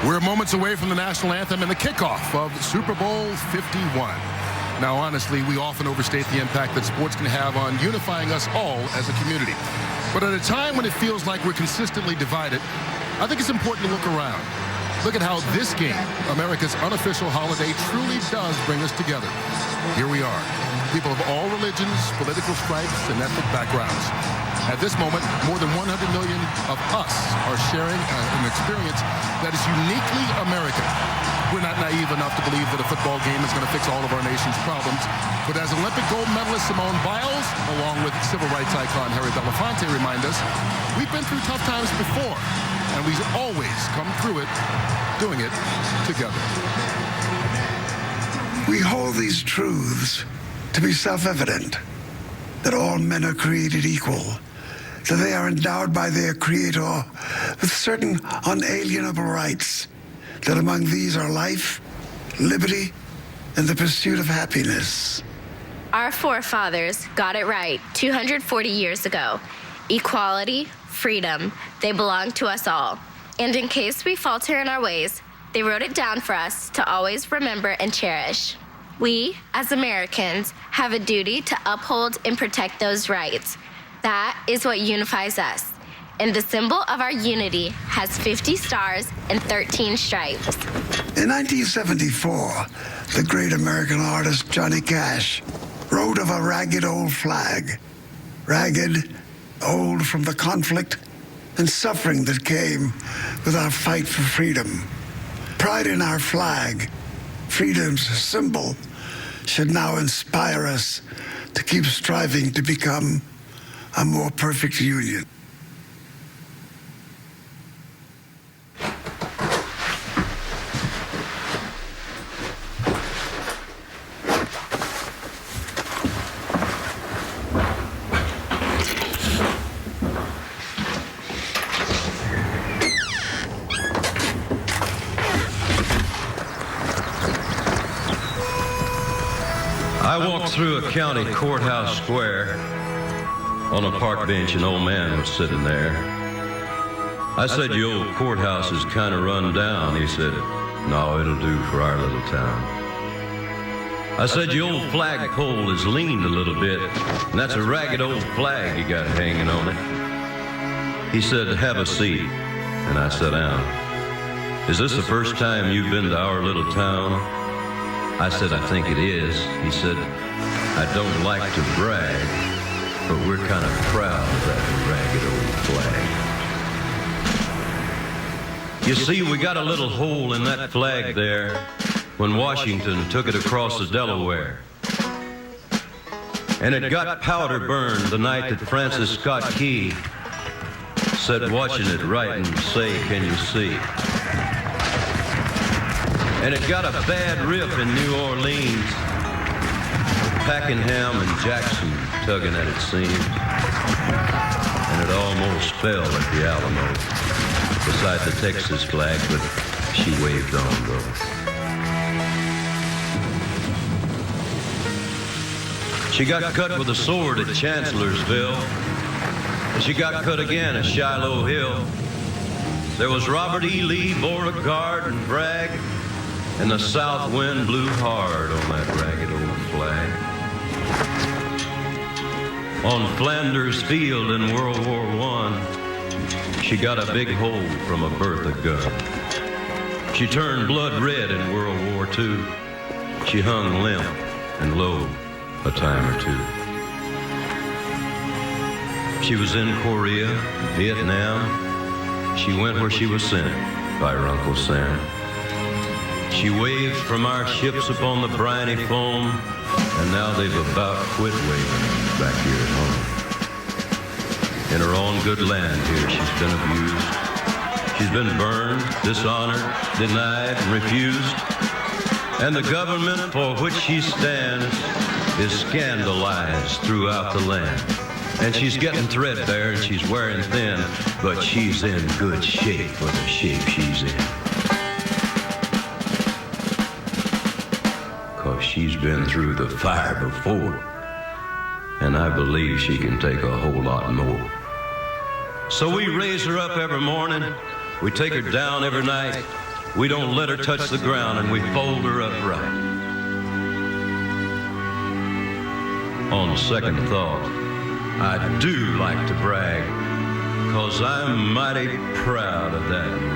We're moments away from the national anthem and the kickoff of Super Bowl 51. Now, honestly, we often overstate the impact that sports can have on unifying us all as a community. But at a time when it feels like we're consistently divided, I think it's important to look around. Look at how this game, America's unofficial holiday, truly does bring us together. Here we are, people of all religions, political stripes, and ethnic backgrounds. At this moment, more than 100 million of us are sharing an experience that is uniquely American. We're not naive enough to believe that a football game is going to fix all of our nation's problems. But as Olympic gold medalist Simone Biles, along with civil rights icon Harry Belafonte remind us, we've been through tough times before, and we've always come through it, doing it together. We hold these truths to be self-evident, that all men are created equal, that they are endowed by their Creator with certain unalienable rights, that among these are life, liberty, and the pursuit of happiness. Our forefathers got it right 240 years ago. Equality, freedom, they belong to us all. And in case we falter in our ways, they wrote it down for us to always remember and cherish. We, as Americans, have a duty to uphold and protect those rights. That is what unifies us. And the symbol of our unity has 50 stars and 13 stripes. In 1974, the great American artist Johnny Cash wrote of a ragged old flag. Ragged, old from the conflict and suffering that came with our fight for freedom. Pride in our flag, freedom's symbol, should now inspire us to keep striving to become a more perfect union. I walked through a county courthouse square. On a park bench, an old man was sitting there. I said, "Your old courthouse is kind of run down." He said, "No, it'll do for our little town." I said, "Your old flagpole is leaned a little bit, and that's a ragged old flag you got hanging on it." He said, "Have a seat," and I sat down. "Is this the first time you've been to our little town?" I said, "I think it is." He said, "I don't like to brag, but we're kind of proud of that ragged old flag. You see, we got a little hole in that flag there when Washington took it across the Delaware. And it got powder burned the night that Francis Scott Key said, watching it write and say, 'Can you see?' And it got a bad rip in New Orleans, Pakenham and Jackson tugging at its seams. And it almost fell at the Alamo beside the Texas flag, but she waved on though. She got cut with a sword at Chancellorsville, and she got cut again at Shiloh Hill. There was Robert E. Lee, Beauregard, and Bragg, and the south wind blew hard on that ragged old flag. On Flanders Field in World War I, she got a big hole from a Bertha gun. She turned blood red in World War II. She hung limp and low a time or two. She was in Korea, Vietnam. She went where she was sent by her Uncle Sam. She waved from our ships upon the briny foam, and now they've about quit waving back here at home. In her own good land here, she's been abused. She's been burned, dishonored, denied, and refused. And the government for which she stands is scandalized throughout the land. And she's getting threadbare and she's wearing thin, but she's in good shape for the shape she's in. 'Cause she's been through the fire before, and I believe she can take a whole lot more. So we raise her up every morning, we take her down every night, We don't let her touch the ground, and we fold her up right. On second thought, I do like to brag, 'cause I'm mighty proud of that